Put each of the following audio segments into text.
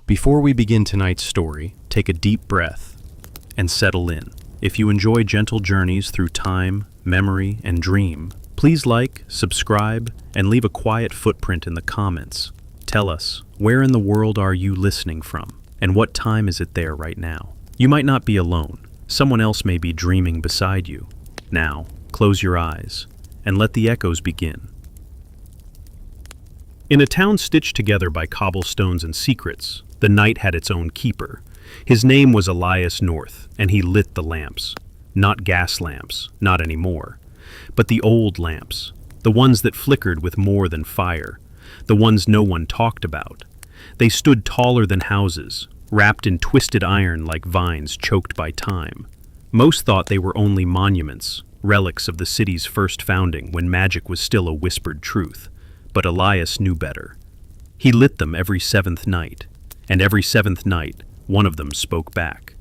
Before we begin tonight's story, take a deep breath and settle in. If you enjoy gentle journeys through time, memory, and dream, please like, subscribe, and leave a quiet footprint in the comments. Tell us, where in the world are you listening from, and what time is it there right now? You might not be alone. Someone else may be dreaming beside you. Now, close your eyes and let the echoes begin. In a town stitched together by cobblestones and secrets, the night had its own keeper. His name was Elias North, and he lit the lamps. Not gas lamps, not anymore, but the old lamps, the ones that flickered with more than fire, the ones no one talked about. They stood taller than houses, wrapped in twisted iron like vines choked by time. Most thought they were only monuments, relics of the city's first founding when magic was still a whispered truth. But Elias knew better. He lit them every seventh night, and every seventh night, one of them spoke back.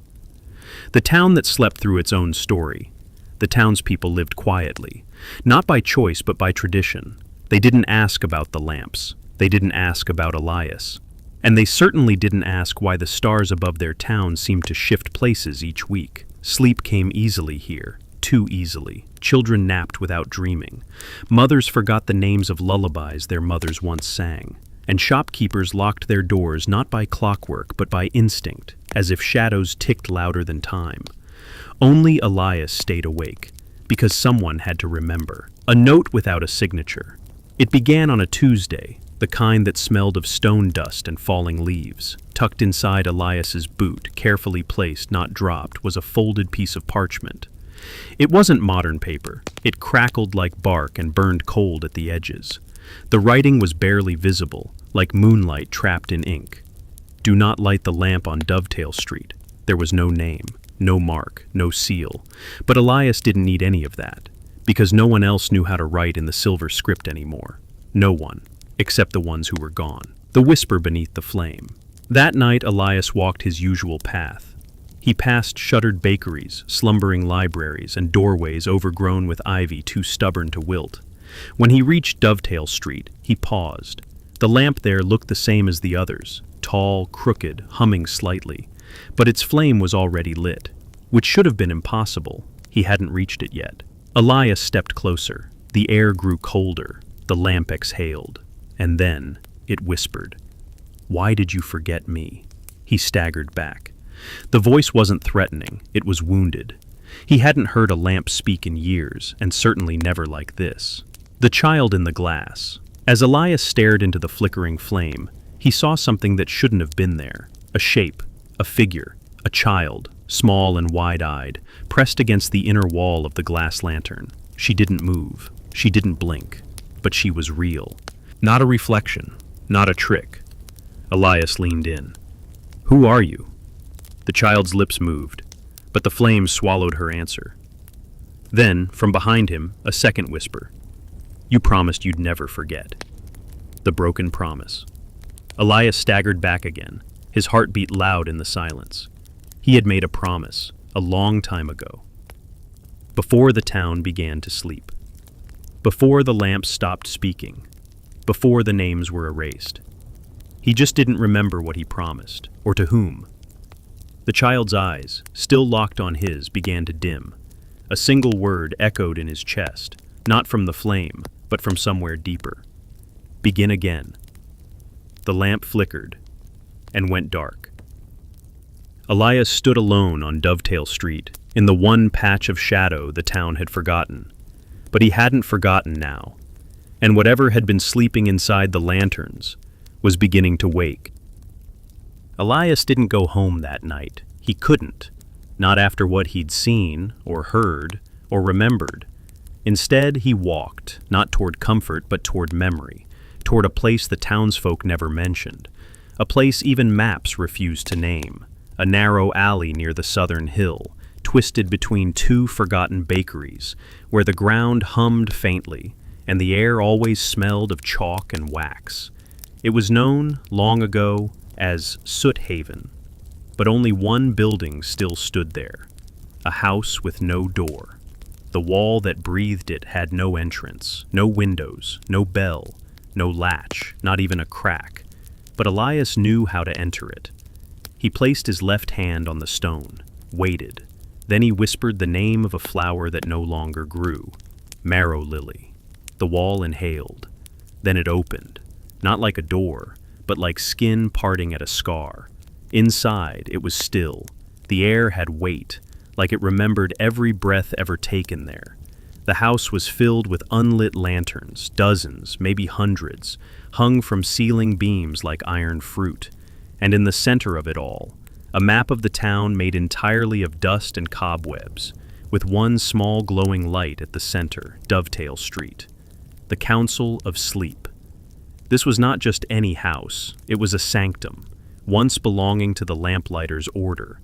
The town that slept through its own story. The townspeople lived quietly, not by choice but by tradition. They didn't ask about the lamps. They didn't ask about Elias. And they certainly didn't ask why the stars above their town seemed to shift places each week. Sleep came easily here, too easily. Children napped without dreaming. Mothers forgot the names of lullabies their mothers once sang. And shopkeepers locked their doors not by clockwork but by instinct, as if shadows ticked louder than time. Only Elias stayed awake, because someone had to remember. A note without a signature. It began on a Tuesday, the kind that smelled of stone dust and falling leaves. Tucked inside Elias's boot, carefully placed, not dropped, was a folded piece of parchment. It wasn't modern paper. It crackled like bark and burned cold at the edges. The writing was barely visible, like moonlight trapped in ink. Do not light the lamp on Dovetail Street. There was no name, no mark, no seal. But Elias didn't need any of that, because no one else knew how to write in the silver script anymore. No one, except the ones who were gone. The whisper beneath the flame. That night Elias walked his usual path. He passed shuttered bakeries, slumbering libraries, and doorways overgrown with ivy too stubborn to wilt. When he reached Dovetail Street, he paused. The lamp there looked the same as the others, tall, crooked, humming slightly. But its flame was already lit, which should have been impossible. He hadn't reached it yet. Elias stepped closer. The air grew colder. The lamp exhaled. And then it whispered. "Why did you forget me?" He staggered back. The voice wasn't threatening, it was wounded. He hadn't heard a lamp speak in years, and certainly never like this. The child in the glass. As Elias stared into the flickering flame, he saw something that shouldn't have been there. A shape, a figure, a child, small and wide-eyed, pressed against the inner wall of the glass lantern. She didn't move, she didn't blink, but she was real. Not a reflection, not a trick. Elias leaned in. "Who are you?" The child's lips moved, but the flame swallowed her answer. Then, from behind him, a second whisper. "You promised you'd never forget." The broken promise. Elias staggered back again, his heart beat loud in the silence. He had made a promise, a long time ago. Before the town began to sleep. Before the lamps stopped speaking. Before the names were erased. He just didn't remember what he promised, or to whom. The child's eyes, still locked on his, began to dim. A single word echoed in his chest, not from the flame, but from somewhere deeper. Begin again. The lamp flickered and went dark. Elias stood alone on Dovetail Street, in the one patch of shadow the town had forgotten. But he hadn't forgotten now, and whatever had been sleeping inside the lanterns was beginning to wake. Elias didn't go home that night. He couldn't. Not after what he'd seen, or heard, or remembered. Instead, he walked, not toward comfort, but toward memory, toward a place the townsfolk never mentioned, a place even maps refused to name, a narrow alley near the southern hill, twisted between two forgotten bakeries, where the ground hummed faintly, and the air always smelled of chalk and wax. It was known, long ago, as Soot Haven, but only one building still stood there, a house with no door. The wall that breathed it had no entrance, no windows, no bell, no latch, not even a crack. but Elias knew how to enter it. He placed his left hand on the stone, waited. Then he whispered the name of a flower that no longer grew, marrow lily. The wall inhaled. Then it opened, not like a door, but like skin parting at a scar. Inside, it was still. The air had weight, like it remembered every breath ever taken there. The house was filled with unlit lanterns, dozens, maybe hundreds, hung from ceiling beams like iron fruit. And in the center of it all, a map of the town made entirely of dust and cobwebs, with one small glowing light at the center, Dovetail Street. The Council of Sleep. This was not just any house, it was a sanctum, once belonging to the Lamplighter's order,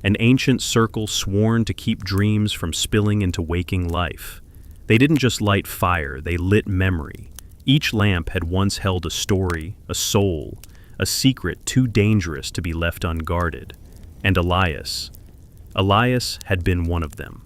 an ancient circle sworn to keep dreams from spilling into waking life. They didn't just light fire, they lit memory. Each lamp had once held a story, a soul, a secret too dangerous to be left unguarded. And Elias had been one of them.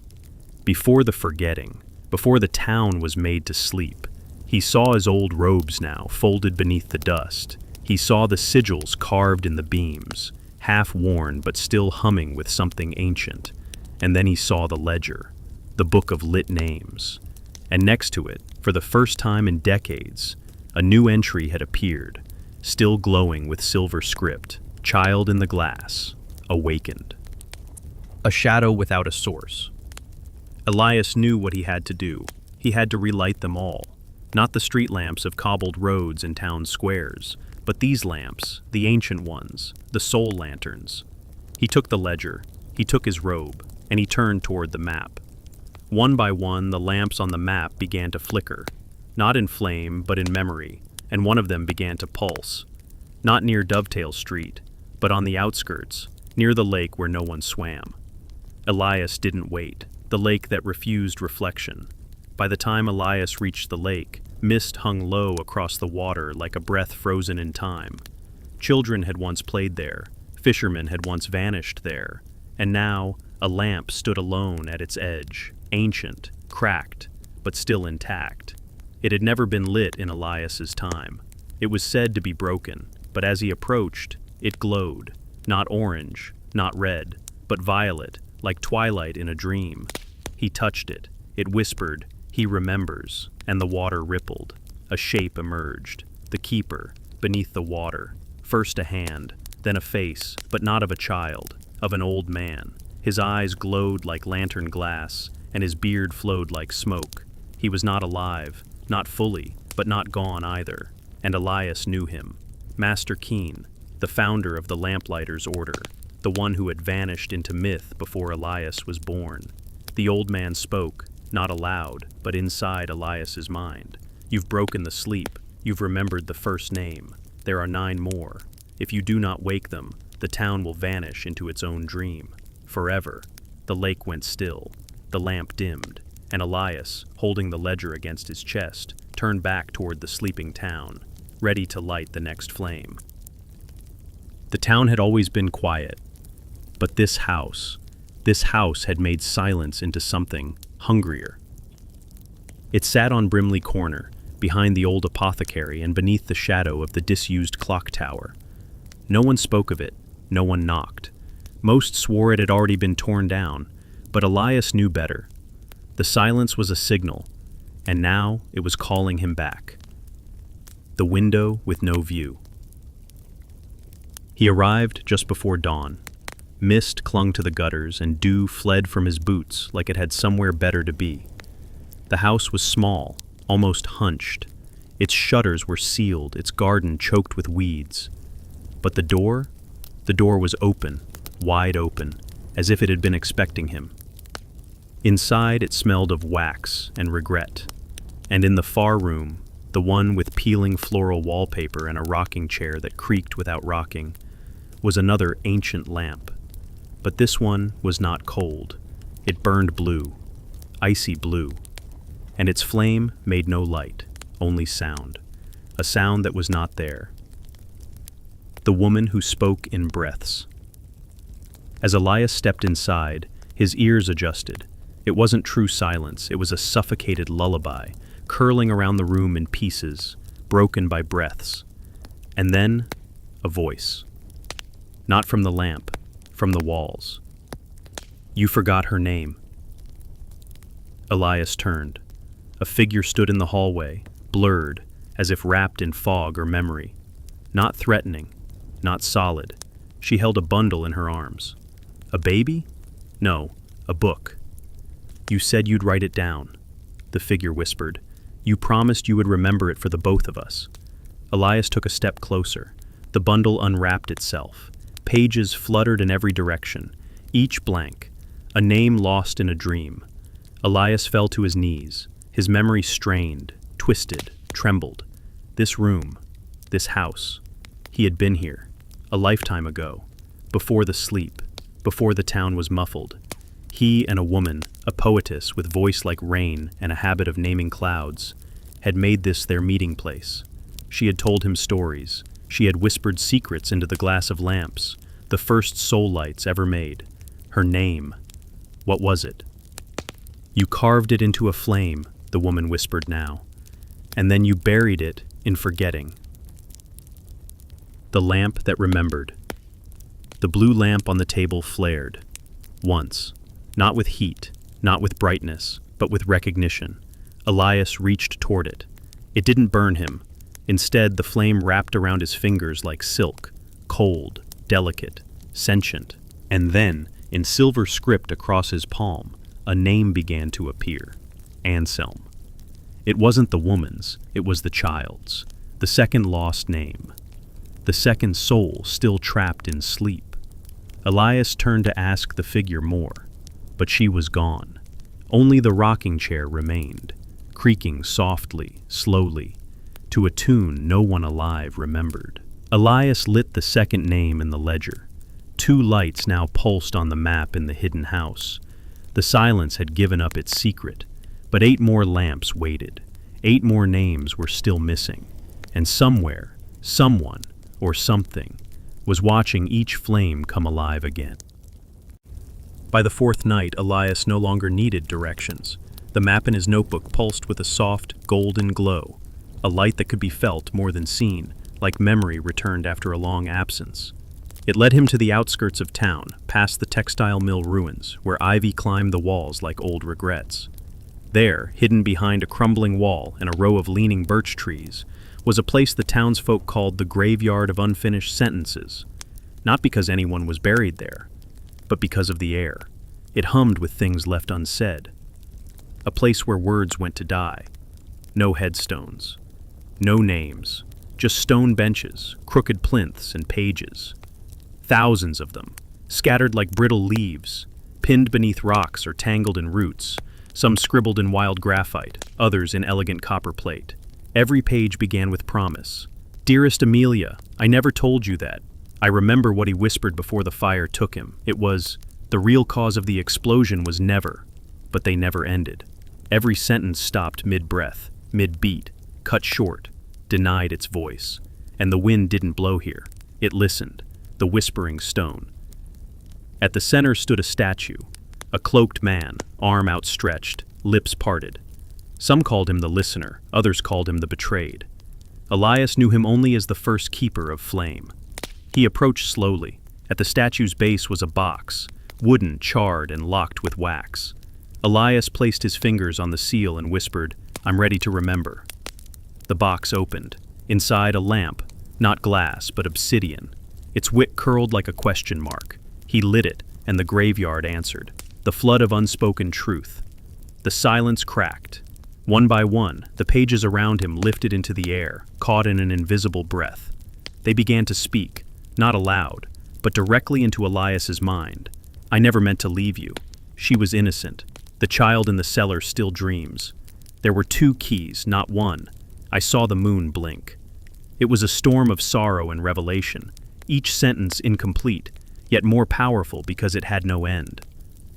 Before the forgetting, before the town was made to sleep, he saw his old robes now, folded beneath the dust. He saw the sigils carved in the beams, half worn but still humming with something ancient. And then he saw the ledger, the book of lit names. And next to it, for the first time in decades, a new entry had appeared, still glowing with silver script, Child in the Glass, Awakened. A shadow without a source. Elias knew what he had to do. He had to relight them all. Not the street lamps of cobbled roads and town squares, but these lamps, the ancient ones, the soul lanterns. He took the ledger, he took his robe, and he turned toward the map. One by one, the lamps on the map began to flicker, not in flame, but in memory, and one of them began to pulse. Not near Dovetail Street, but on the outskirts, near the lake where no one swam. Elias didn't wait, the lake that refused reflection. By the time Elias reached the lake, mist hung low across the water like a breath frozen in time. Children had once played there, fishermen had once vanished there, and now a lamp stood alone at its edge, ancient, cracked, but still intact. It had never been lit in Elias's time. It was said to be broken, but as he approached, it glowed, not orange, not red, but violet, like twilight in a dream. He touched it. It whispered, "He remembers," and the water rippled. A shape emerged, the keeper, beneath the water. First a hand, then a face, but not of a child, of an old man. His eyes glowed like lantern glass, and his beard flowed like smoke. He was not alive, not fully, but not gone either. And Elias knew him. Master Keen, the founder of the Lamplighter's order, the one who had vanished into myth before Elias was born. The old man spoke, not aloud, but inside Elias's mind. "You've broken the sleep. You've remembered the first name. There are 9 more. If you do not wake them, the town will vanish into its own dream. Forever." The lake went still. The lamp dimmed, and Elias, holding the ledger against his chest, turned back toward the sleeping town, ready to light the next flame. The town had always been quiet, but this house had made silence into something hungrier. It sat on Brimley Corner, behind the old apothecary and beneath the shadow of the disused clock tower. No one spoke of it, no one knocked. Most swore it had already been torn down, but Elias knew better. The silence was a signal, and now it was calling him back. The window with no view. He arrived just before dawn. Mist clung to the gutters, and dew fled from his boots like it had somewhere better to be. The house was small, almost hunched. Its shutters were sealed, its garden choked with weeds. But the door was open, wide open, as if it had been expecting him. Inside it smelled of wax and regret. And in the far room, the one with peeling floral wallpaper and a rocking chair that creaked without rocking, was another ancient lamp. But this one was not cold. It burned blue, icy blue, and its flame made no light, only sound, a sound that was not there. The woman who spoke in breaths. As Elias stepped inside, his ears adjusted. It wasn't true silence, it was a suffocated lullaby, curling around the room in pieces, broken by breaths. And then, A voice. Not from the lamp, from the walls. You forgot her name. Elias turned. A figure stood in the hallway, blurred, as if wrapped in fog or memory. Not threatening, not solid. She held a bundle in her arms. A baby? No, a book. You said you'd write it down, the figure whispered. You promised you would remember it for the both of us. Elias took a step closer. The bundle unwrapped itself. Pages fluttered in every direction, each blank, a name lost in a dream. Elias fell to his knees, his memory strained, twisted, trembled. This room, this house. He had been here, a lifetime ago, before the sleep, before the town was muffled. He and a woman, a poetess with voice like rain and a habit of naming clouds, had made this their meeting place. She had told him stories. She had whispered secrets into the glass of lamps, the first soul lights ever made. Her name. What was it? You carved it into a flame, the woman whispered now, and then you buried it in forgetting. The lamp that remembered. The blue lamp on the table flared. Once. Not with heat, not with brightness, but with recognition. Elias reached toward it. It didn't burn him. Instead, the flame wrapped around his fingers like silk, cold, delicate, sentient. And then, in silver script across his palm, a name began to appear. Anselm. It wasn't the woman's, it was the child's. The second lost name. The second soul still trapped in sleep. Elias turned to ask the figure more, but she was gone. Only the rocking chair remained, creaking softly, slowly, to a tune no one alive remembered. Elias lit the second name in the ledger. 2 lights now pulsed on the map in the hidden house. The silence had given up its secret, but 8 more lamps waited. 8 more names were still missing, and somewhere, someone, or something, was watching each flame come alive again. By the 4th night, Elias no longer needed directions. The map in his notebook pulsed with a soft, golden glow, a light that could be felt more than seen, like memory returned after a long absence. It led him to the outskirts of town, past the textile mill ruins, where ivy climbed the walls like old regrets. There, hidden behind a crumbling wall and a row of leaning birch trees, was a place the townsfolk called the graveyard of unfinished sentences, not because anyone was buried there, but because of the air. It hummed with things left unsaid. A place where words went to die. No headstones. No names. Just stone benches, crooked plinths, and pages. Thousands of them, scattered like brittle leaves, pinned beneath rocks or tangled in roots, some scribbled in wild graphite, others in elegant copper plate. Every page began with promise. Dearest Amelia, I never told you that. I remember what he whispered before the fire took him. It was, the real cause of the explosion was never, but they never ended. Every sentence stopped mid-breath, mid-beat, cut short, denied its voice. And the wind didn't blow here. It listened, the whispering stone. At the center stood a statue, a cloaked man, arm outstretched, lips parted. Some called him the listener, others called him the betrayed. Elias knew him only as the first keeper of flame. He approached slowly. At the statue's base was a box, wooden, charred, and locked with wax. Elias placed his fingers on the seal and whispered, "I'm ready to remember." The box opened. Inside, a lamp, not glass, but obsidian. Its wick curled like a question mark. He lit it, and the graveyard answered. The flood of unspoken truth. The silence cracked. One by one, the pages around him lifted into the air, caught in an invisible breath. They began to speak, not aloud, but directly into Elias's mind. I never meant to leave you. She was innocent. The child in the cellar still dreams. There were 2 keys, not one. I saw the moon blink. It was a storm of sorrow and revelation, each sentence incomplete, yet more powerful because it had no end.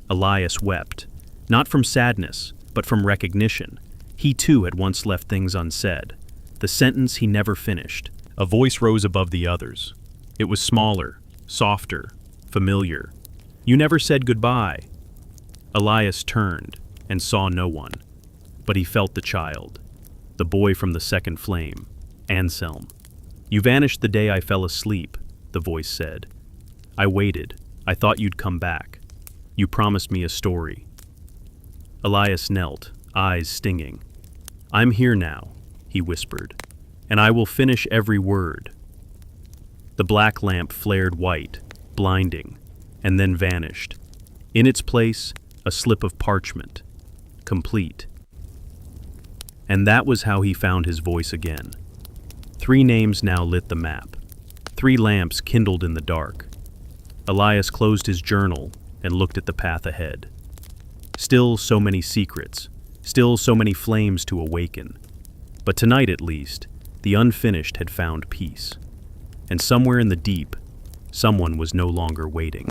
Elias wept, not from sadness, but from recognition. He too had once left things unsaid. The sentence he never finished. A voice rose above the others. It was smaller, softer, familiar. You never said goodbye. Elias turned and saw no one, but he felt the child, the boy from the second flame, Anselm. "You vanished the day I fell asleep," the voice said. "I waited. I thought you'd come back. You promised me a story." Elias knelt, eyes stinging. "I'm here now," he whispered, "and I will finish every word." The black lamp flared white, blinding, and then vanished. In its place, a slip of parchment, complete. And that was how he found his voice again. 3 names now lit the map. 3 lamps kindled in the dark. Elias closed his journal and looked at the path ahead. Still so many secrets, still so many flames to awaken. But tonight at least, the unfinished had found peace. And somewhere in the deep, someone was no longer waiting.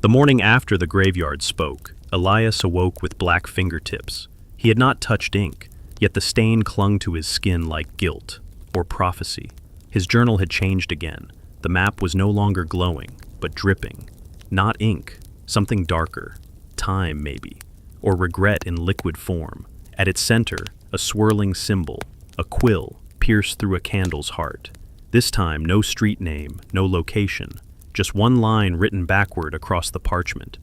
The morning after the graveyard spoke, Elias awoke with black fingertips. He had not touched ink, yet the stain clung to his skin like guilt, or prophecy. His journal had changed again. The map was no longer glowing, but dripping. Not ink, something darker. Time, maybe, or regret in liquid form. At its center, a swirling symbol, a quill pierced through a candle's heart. This time, no street name, no location, just one line written backward across the parchment,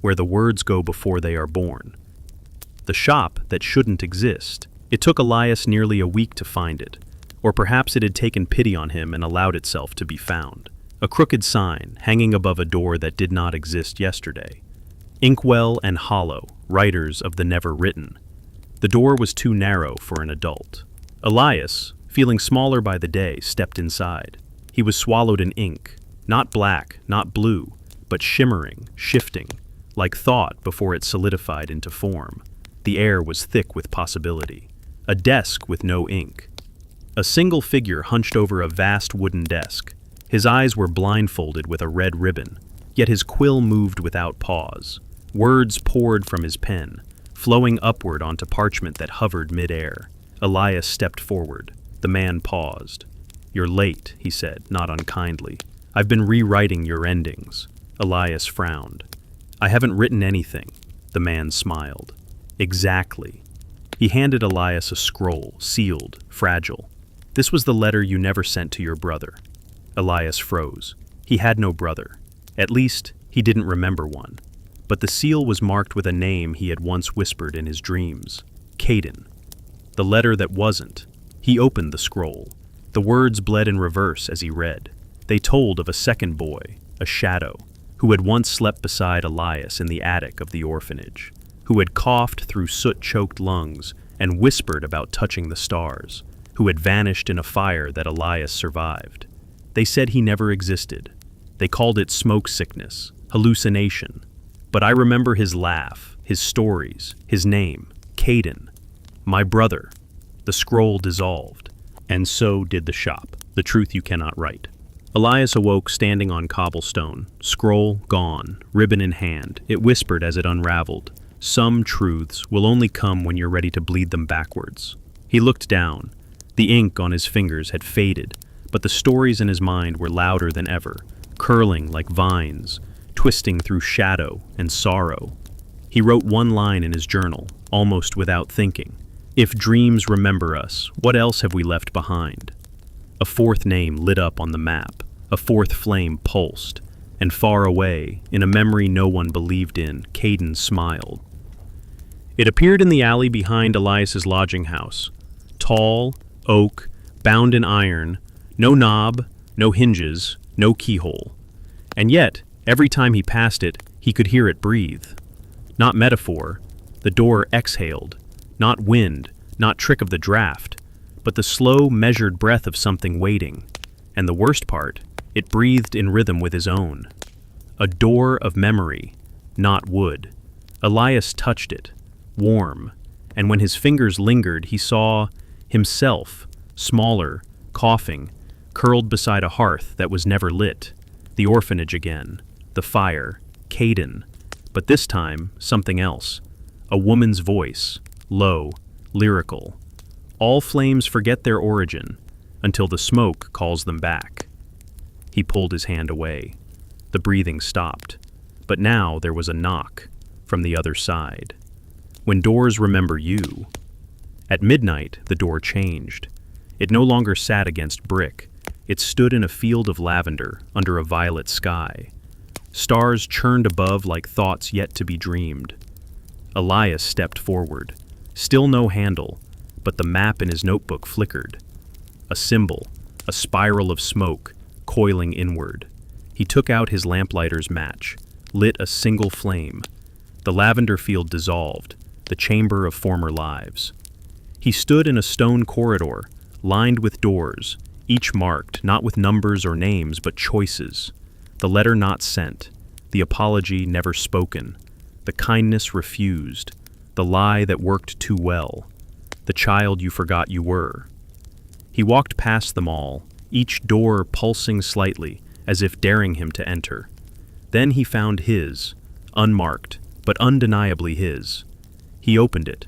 where the words go before they are born. The shop that shouldn't exist. It took Elias nearly a week to find it, or perhaps it had taken pity on him and allowed itself to be found. A crooked sign hanging above a door that did not exist yesterday. Inkwell and Hollow, writers of the never written. The door was too narrow for an adult. Elias, feeling smaller by the day, stepped inside. He was swallowed in ink, not black, not blue, but shimmering, shifting, like thought before it solidified into form. The air was thick with possibility. A desk with no ink. A single figure hunched over a vast wooden desk. His eyes were blindfolded with a red ribbon, yet his quill moved without pause. Words poured from his pen, flowing upward onto parchment that hovered mid-air. Elias stepped forward. The man paused. "You're late," he said, not unkindly. "I've been rewriting your endings." Elias frowned. "I haven't written anything." The man smiled. "Exactly." He handed Elias a scroll, sealed, fragile. "This was the letter you never sent to your brother." Elias froze. He had no brother. At least, he didn't remember one. But the seal was marked with a name he had once whispered in his dreams. Caden. The letter that wasn't. He opened the scroll. The words bled in reverse as he read. They told of a second boy, a shadow, who had once slept beside Elias in the attic of the orphanage, who had coughed through soot-choked lungs and whispered about touching the stars, who had vanished in a fire that Elias survived. They said he never existed. They called it smoke sickness, hallucination. But I remember his laugh, his stories, his name, Caden. My brother. The scroll dissolved. And so did the shop, the truth you cannot write. Elias awoke standing on cobblestone, scroll gone, ribbon in hand. It whispered as it unraveled. Some truths will only come when you're ready to bleed them backwards. He looked down. The ink on his fingers had faded, but the stories in his mind were louder than ever, curling like vines, twisting through shadow and sorrow. He wrote one line in his journal, almost without thinking. If dreams remember us, what else have we left behind? A fourth name lit up on the map. A fourth flame pulsed. And far away, in a memory no one believed in, Caden smiled. It appeared in the alley behind Elias's lodging house. Tall, oak, bound in iron, no knob, no hinges, no keyhole. And yet, every time he passed it, he could hear it breathe. Not metaphor, the door exhaled. Not wind, not trick of the draft, but the slow, measured breath of something waiting. And the worst part, it breathed in rhythm with his own. A door of memory, not wood. Elias touched it, warm, and when his fingers lingered, he saw himself, smaller, coughing, curled beside a hearth that was never lit. The orphanage again, the fire, Caden, but this time, something else. A woman's voice, low, lyrical. All flames forget their origin until the smoke calls them back. He pulled his hand away. The breathing stopped, but now there was a knock from the other side. When doors remember you. At midnight, the door changed. It no longer sat against brick. It stood in a field of lavender under a violet sky. Stars churned above like thoughts yet to be dreamed. Elias stepped forward. Still no handle, but the map in his notebook flickered. A symbol, a spiral of smoke, coiling inward. He took out his lamplighter's match, lit a single flame. The lavender field dissolved, the chamber of former lives. He stood in a stone corridor, lined with doors, each marked not with numbers or names but choices. The letter not sent, the apology never spoken, the kindness refused, the lie that worked too well, the child you forgot you were. He walked past them all, each door pulsing slightly, as if daring him to enter. Then he found his, unmarked, but undeniably his. He opened it,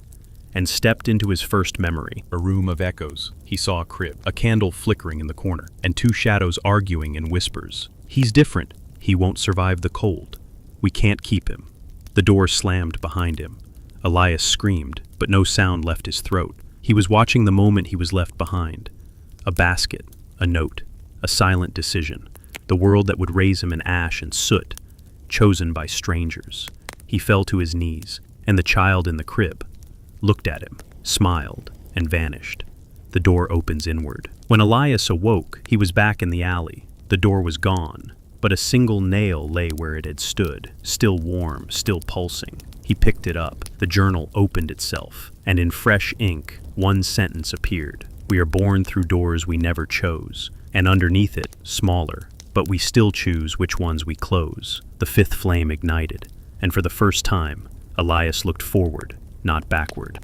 and stepped into his first memory. A room of echoes. He saw a crib, a candle flickering in the corner, and two shadows arguing in whispers. He's different. He won't survive the cold. We can't keep him. The door slammed behind him. Elias screamed, but no sound left his throat. He was watching the moment he was left behind. A basket, a note, a silent decision. The world that would raise him in ash and soot, chosen by strangers. He fell to his knees, and the child in the crib looked at him, smiled, and vanished. The door opens inward. When Elias awoke, he was back in the alley. The door was gone, but a single nail lay where it had stood, still warm, still pulsing. He picked it up. The journal opened itself, and in fresh ink, one sentence appeared. We are born through doors we never chose, and underneath it, smaller, but we still choose which ones we close. The fifth flame ignited, and for the first time, Elias looked forward, not backward.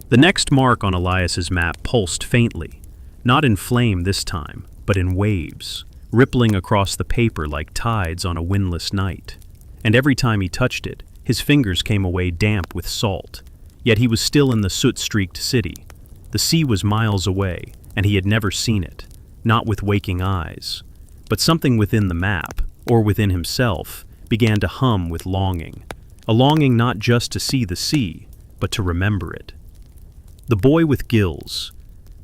The next mark on Elias's map pulsed faintly, not in flame this time, but in waves, rippling across the paper like tides on a windless night. And every time he touched it, his fingers came away damp with salt. Yet he was still in the soot-streaked city. The sea was miles away, and he had never seen it, not with waking eyes. But something within the map, or within himself, began to hum with longing. A longing not just to see the sea, but to remember it. The boy with gills.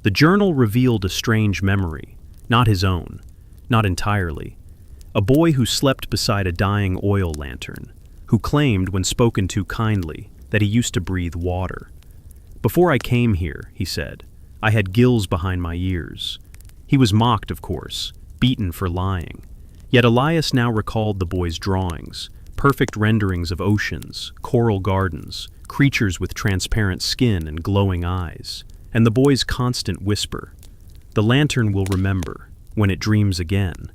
The journal revealed a strange memory, not his own, not entirely. A boy who slept beside a dying oil lantern, who claimed, when spoken to kindly, that he used to breathe water. Before I came here, he said, I had gills behind my ears. He was mocked, of course, beaten for lying. Yet Elias now recalled the boy's drawings, perfect renderings of oceans, coral gardens, creatures with transparent skin and glowing eyes, and the boy's constant whisper, "The lantern will remember, when it dreams again."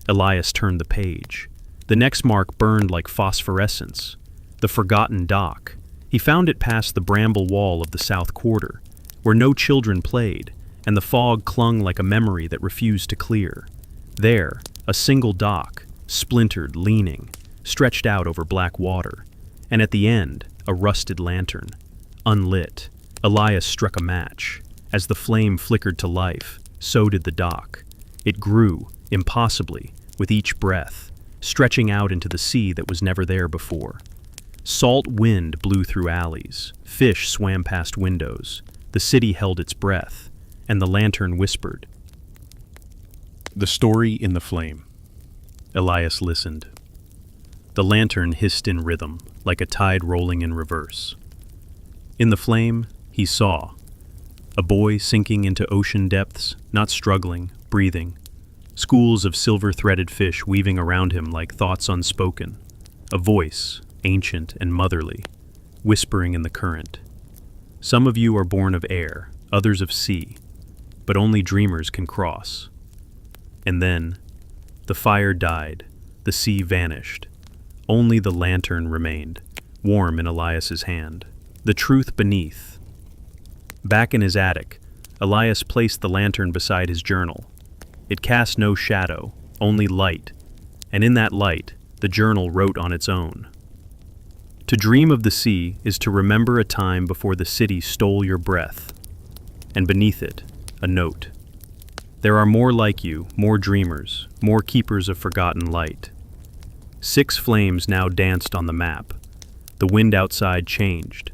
Elias turned the page. The next mark burned like phosphorescence. The forgotten dock. He found it past the bramble wall of the south quarter, where no children played, and the fog clung like a memory that refused to clear. There, a single dock, splintered, leaning, stretched out over black water, and at the end, a rusted lantern, unlit. Elias struck a match. As the flame flickered to life, so did the dock. It grew, impossibly, with each breath, stretching out into the sea that was never there before. Salt wind blew through alleys, fish swam past windows, the city held its breath, and the lantern whispered. The story in the flame. Elias listened. The lantern hissed in rhythm, like a tide rolling in reverse. In the flame, he saw a boy sinking into ocean depths, not struggling, breathing. Schools of silver-threaded fish weaving around him like thoughts unspoken. A voice, ancient and motherly, whispering in the current. Some of you are born of air, others of sea, but only dreamers can cross. And then, the fire died, the sea vanished. Only the lantern remained, warm in Elias's hand. The truth beneath. Back in his attic, Elias placed the lantern beside his journal. It cast no shadow, only light, and in that light, the journal wrote on its own. To dream of the sea is to remember a time before the city stole your breath. And beneath it, a note. There are more like you, more dreamers, more keepers of forgotten light. 6 flames now danced on the map. The wind outside changed,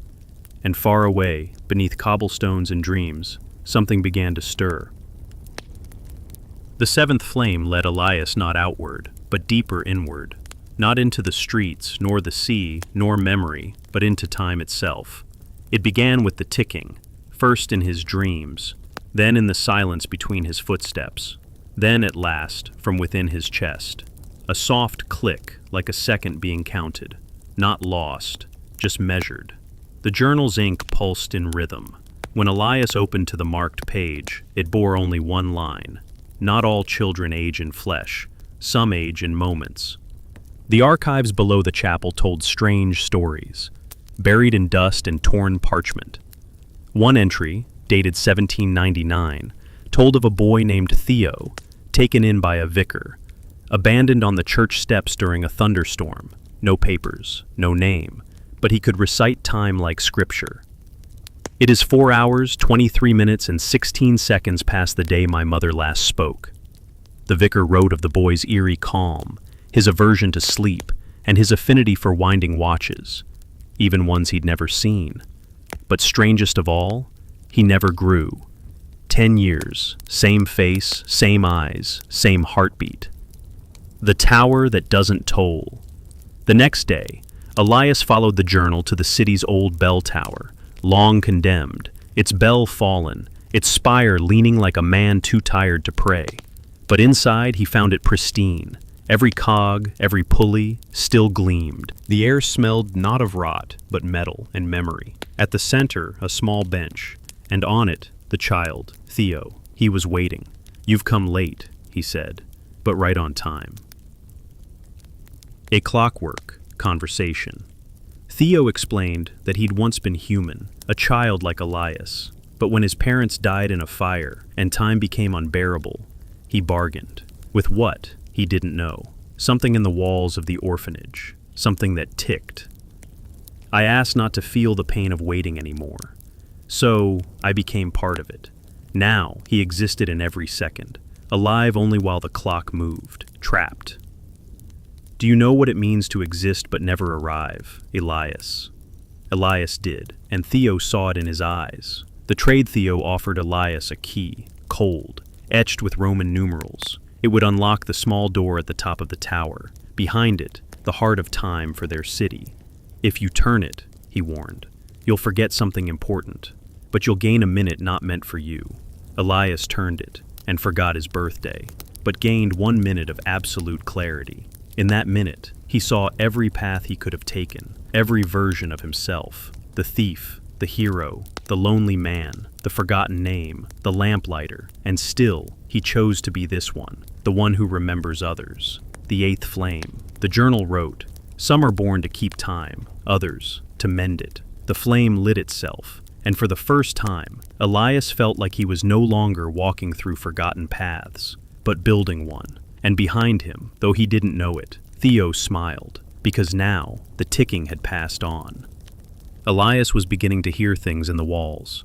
and far away, beneath cobblestones and dreams, something began to stir. The seventh flame led Elias not outward, but deeper inward, not into the streets, nor the sea, nor memory, but into time itself. It began with the ticking, first in his dreams, then in the silence between his footsteps, then at last from within his chest. A soft click, like a second being counted, not lost, just measured. The journal's ink pulsed in rhythm. When Elias opened to the marked page, it bore only one line. Not all children age in flesh, some age in moments. The archives below the chapel told strange stories, buried in dust and torn parchment. One entry, dated 1799, told of a boy named Theo, taken in by a vicar, abandoned on the church steps during a thunderstorm. No papers, no name, but he could recite time like scripture. It is 4 hours, 23 minutes, and 16 seconds past the day my mother last spoke. The vicar wrote of the boy's eerie calm, his aversion to sleep, and his affinity for winding watches, even ones he'd never seen. But strangest of all, he never grew. 10 years, same face, same eyes, same heartbeat. The tower that doesn't toll. The next day, Elias followed the journal to the city's old bell tower, long condemned, its bell fallen, its spire leaning like a man too tired to pray. But inside he found it pristine. Every cog, every pulley, still gleamed. The air smelled not of rot, but metal and memory. At the center, a small bench, and on it, the child, Theo. He was waiting. "You've come late," he said, "but right on time." A clockwork conversation. Theo explained that he'd once been human, a child like Elias, but when his parents died in a fire and time became unbearable, he bargained. With what? He didn't know. Something in the walls of the orphanage, something that ticked. "I asked not to feel the pain of waiting anymore. So I became part of it. Now he existed in every second, alive only while the clock moved, trapped." "Do you know what it means to exist but never arrive, Elias?" Elias did, and Theo saw it in his eyes. The trade Theo offered Elias a key, cold, etched with Roman numerals. It would unlock the small door at the top of the tower. Behind it, the heart of time for their city. "If you turn it," he warned, "you'll forget something important, but you'll gain a minute not meant for you." Elias turned it, and forgot his birthday, but gained 1 minute of absolute clarity. In that minute, he saw every path he could have taken, every version of himself, the thief, the hero, the lonely man, the forgotten name, the lamplighter, and still, he chose to be this one, the one who remembers others. The eighth flame. The journal wrote, "Some are born to keep time, others to mend it." The flame lit itself, and for the first time, Elias felt like he was no longer walking through forgotten paths, but building one. And behind him, though he didn't know it, Theo smiled, because now the ticking had passed on. Elias was beginning to hear things in the walls.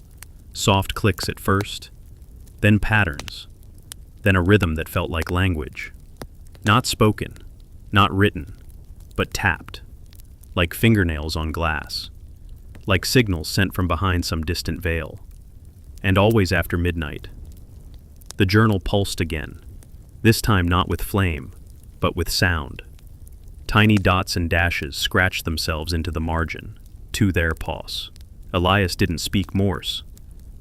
Soft clicks at first, then patterns, then a rhythm that felt like language. Not spoken, not written, but tapped, like fingernails on glass, like signals sent from behind some distant veil. And always after midnight. The journal pulsed again, this time not with flame, but with sound. Tiny dots and dashes scratched themselves into the margin, to their pause. Elias didn't speak Morse,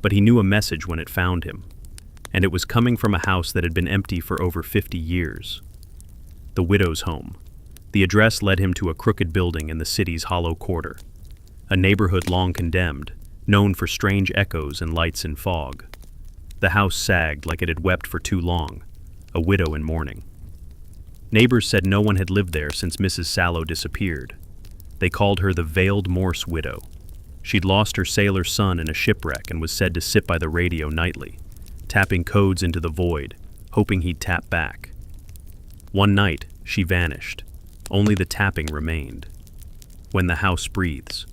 but he knew a message when it found him, and it was coming from a house that had been empty for over 50 years. The widow's home. The address led him to a crooked building in the city's hollow quarter, a neighborhood long condemned, known for strange echoes and lights in fog. The house sagged like it had wept for too long, a widow in mourning. Neighbors said no one had lived there since Mrs. Sallow disappeared. They called her the veiled Morse widow. She'd lost her sailor son in a shipwreck and was said to sit by the radio nightly, tapping codes into the void, hoping he'd tap back. One night, she vanished. Only the tapping remained. When the house breathes,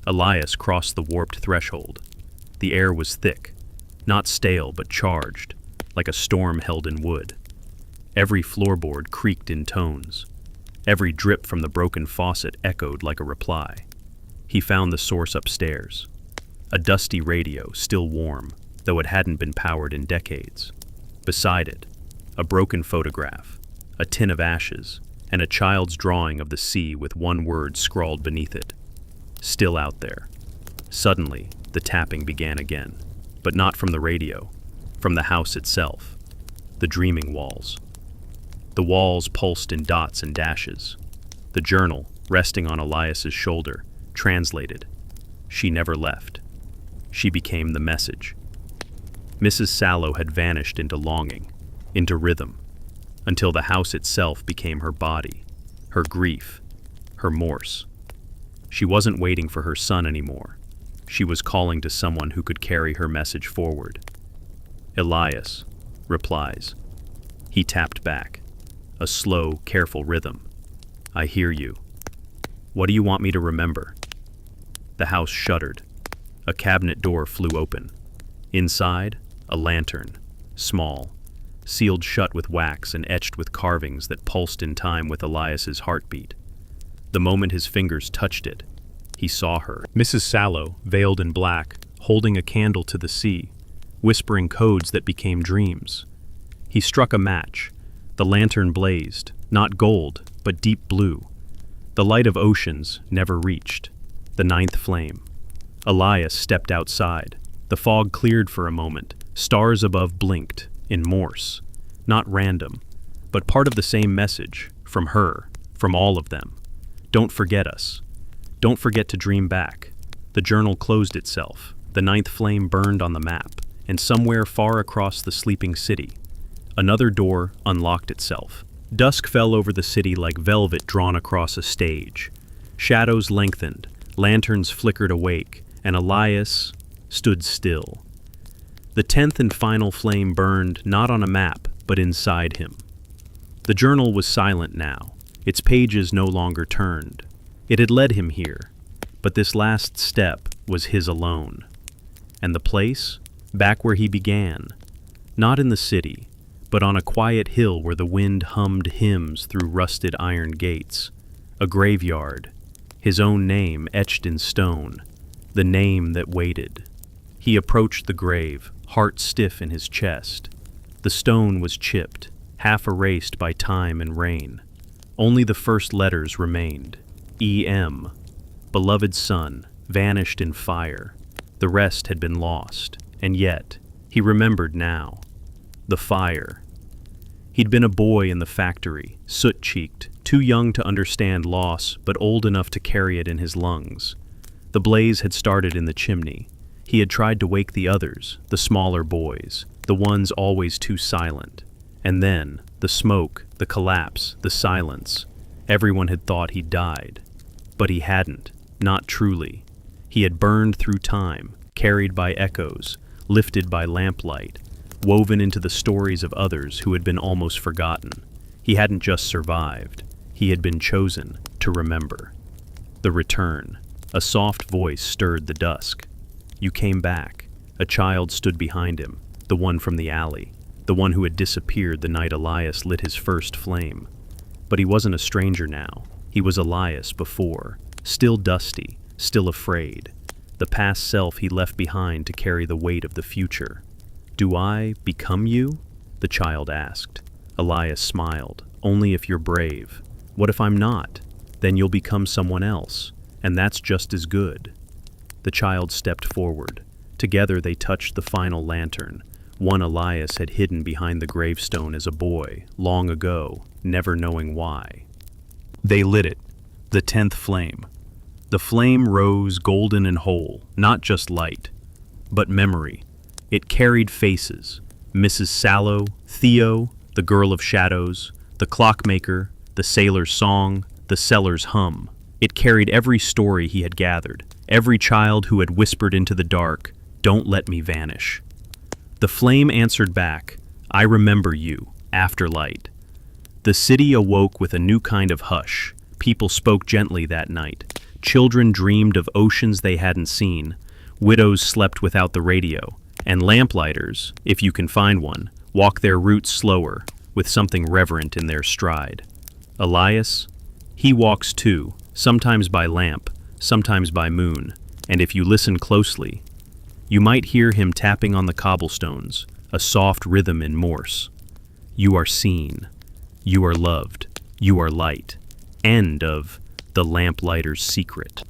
Elias crossed the warped threshold. The air was thick, not stale but charged, like a storm held in wood. Every floorboard creaked in tones. Every drip from the broken faucet echoed like a reply. He found the source upstairs. A dusty radio, still warm, though it hadn't been powered in decades. Beside it, a broken photograph, a tin of ashes, and a child's drawing of the sea with one word scrawled beneath it. Still out there. Suddenly, the tapping began again, but not from the radio, from the house itself, the dreaming walls. The walls pulsed in dots and dashes. The journal, resting on Elias's shoulder, translated. She never left. She became the message. Mrs. Sallow had vanished into longing, into rhythm, until the house itself became her body, her grief, her Morse. She wasn't waiting for her son anymore. She was calling to someone who could carry her message forward. Elias replies. He tapped back, a slow, careful rhythm. I hear you. What do you want me to remember? The house shuddered. A cabinet door flew open. Inside, a lantern, small, sealed shut with wax and etched with carvings that pulsed in time with Elias's heartbeat. The moment his fingers touched it, he saw her, Mrs. Sallow, veiled in black, holding a candle to the sea, whispering codes that became dreams. He struck a match. The lantern blazed, not gold, but deep blue. The light of oceans never reached. The ninth flame. Elias stepped outside. The fog cleared for a moment. Stars above blinked, in Morse. Not random, but part of the same message, from her, from all of them. Don't forget us. Don't forget to dream back. The journal closed itself. The ninth flame burned on the map, and somewhere far across the sleeping city, another door unlocked itself. Dusk fell over the city like velvet drawn across a stage. Shadows lengthened, lanterns flickered awake, and Elias stood still. The 10th and final flame burned not on a map, but inside him. The journal was silent now. Its pages no longer turned. It had led him here, but this last step was his alone. And the place? Back where he began. Not in the city, but on a quiet hill where the wind hummed hymns through rusted iron gates. A graveyard. His own name etched in stone. The name that waited. He approached the grave, heart stiff in his chest. The stone was chipped, half erased by time and rain. Only the first letters remained. E.M. Beloved son, vanished in fire. The rest had been lost, and yet, he remembered now. The fire. He'd been a boy in the factory, soot-cheeked, too young to understand loss, but old enough to carry it in his lungs. The blaze had started in the chimney. He had tried to wake the others, the smaller boys, the ones always too silent. And then, the smoke, the collapse, the silence. Everyone had thought he'd died. But he hadn't, not truly. He had burned through time, carried by echoes, lifted by lamplight, woven into the stories of others who had been almost forgotten. He hadn't just survived. He had been chosen to remember. The return. A soft voice stirred the dusk. You came back. A child stood behind him, the one from the alley, the one who had disappeared the night Elias lit his first flame. But he wasn't a stranger now. He was Elias before, still dusty, still afraid. The past self he left behind to carry the weight of the future. Do I become you? The child asked. Elias smiled. Only if you're brave. What if I'm not? Then you'll become someone else, and that's just as good. The child stepped forward. Together they touched the final lantern, one Elias had hidden behind the gravestone as a boy, long ago, never knowing why. They lit it, the 10th flame. The flame rose golden and whole, not just light, but memory. It carried faces, Mrs. Sallow, Theo, the girl of shadows, the clockmaker, the sailor's song, the cellar's hum. It carried every story he had gathered, every child who had whispered into the dark, "Don't let me vanish." The flame answered back, "I remember you, afterlight." The city awoke with a new kind of hush. People spoke gently that night. Children dreamed of oceans they hadn't seen. Widows slept without the radio. And lamplighters, if you can find one, walk their routes slower, with something reverent in their stride. Elias? He walks too, sometimes by lamp, sometimes by moon, and if you listen closely, you might hear him tapping on the cobblestones, a soft rhythm in Morse. You are seen. You are loved. You are light. End of The Lamplighter's Secret.